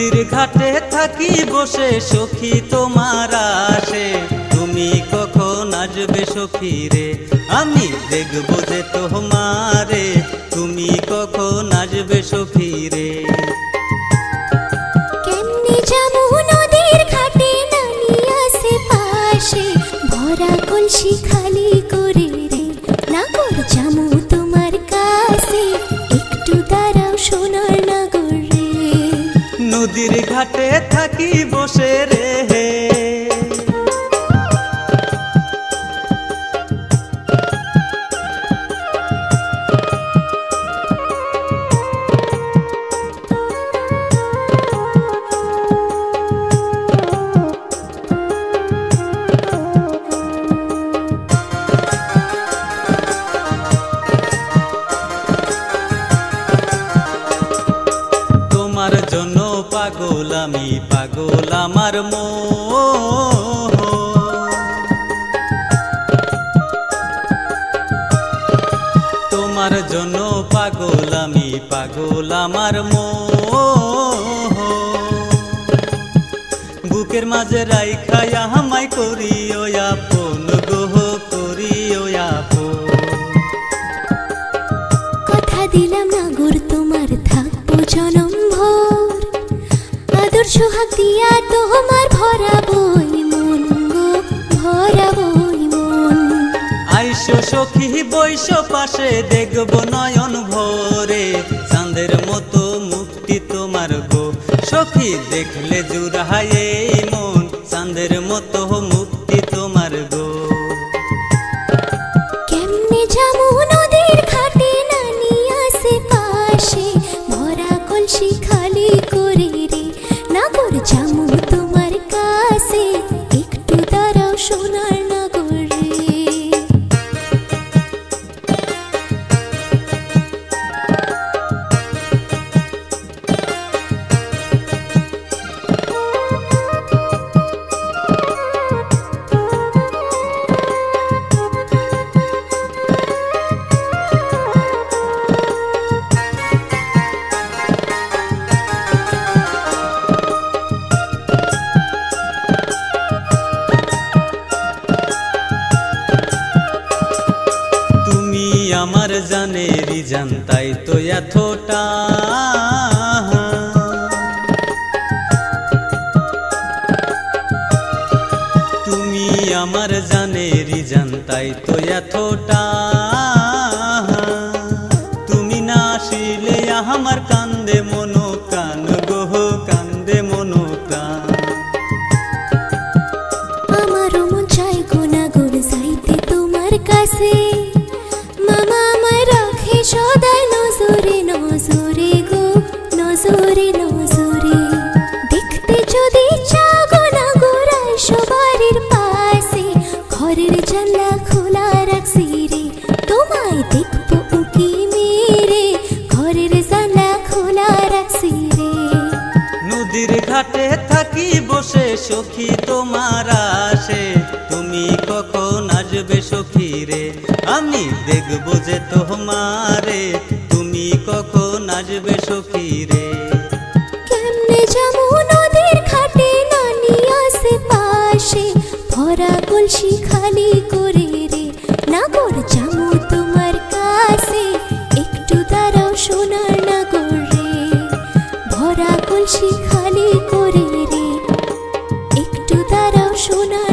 নদীর ঘাটে থাকি বসে সখী তোমার আসে, তুমি কখন আসবে সখী রে, আমি দেখবো যে তোমারে, তুমি কখন আসবে সখী রে। কেমনে যাবো নদীর ঘাটে, নানি আসে পাশে, ভরা কলসি খালি করে রে, নাগর যাবো তোমার কাছে, একটু দাঁড়াও সোনার নাগর রে। নদীর ঘাটে থাকি বসে রে, তোমার জন্য পাগল আমি, পাগল আমার মন, তোমার জন্য পাগল আমি, পাগল আমার মন। বুকের মাঝে রাইখায়া আমায় করিও আপন গো, করিও আপন। কথা দিলাম নাগর তোমার থাকবো জনম ভোর, আদর সোহাগ দিয়া তোমার ভরাবই মন গো, ভরাবই মন। আইসো সখী বৈশ পাশে, দেখবো নয়ন ভরে, চাঁদের মতো মুক্তি তোমার গো, সখী দেখলে জুড়ায় এই মন, চাঁদের মতো মুক্তি তোমার গো। কেমনে যাবো নদীর ঘাটে, নানি আসে পাশে, ভরা কলসি খালি করে রে, নাগর যাবো তোমার কাছে, একটু দাঁড়াও সোনার নাগর রে। আমার জানেরি জানতাই তো এতটা, তুমি আমার জানেরি জানতাই তো এতটা, তুমি না আসিলে আমার কান্দে মনো কান গো, কান্দে মনো প্রাণ। আমারও মন চাই গো নাগর যাইতে তোমার কাছে, মামা আমায় রাখে সদাই নজরে নজরে গো, নজরে নজরে। দেখতে যদি চাও গো নাগর আইসো বাড়ির পাশে, ঘরের জানলা খোলা রাখছি রে, তোমায় দেখবো উকি মেরে, ঘরের জানলা খোলা রাখছি রে। নদীর ঘাটে থাকি বসে সখী তোমার আসে, তুমি কখন আসবে সখী রে, আমি দেখবো যে তোমারে, তুমি কখন আসবে সখী রে। কেমনে যাবো নদীর ঘাটে, নানি আসে পাশে, ভরা কলসি খালি করে রে, নাগর যাবো তোমার কাছে, একটু দাঁড়াও সোনার নাগর রে। ভরা কলসি খালি করে রে, একটু দাঁড়াও সোনার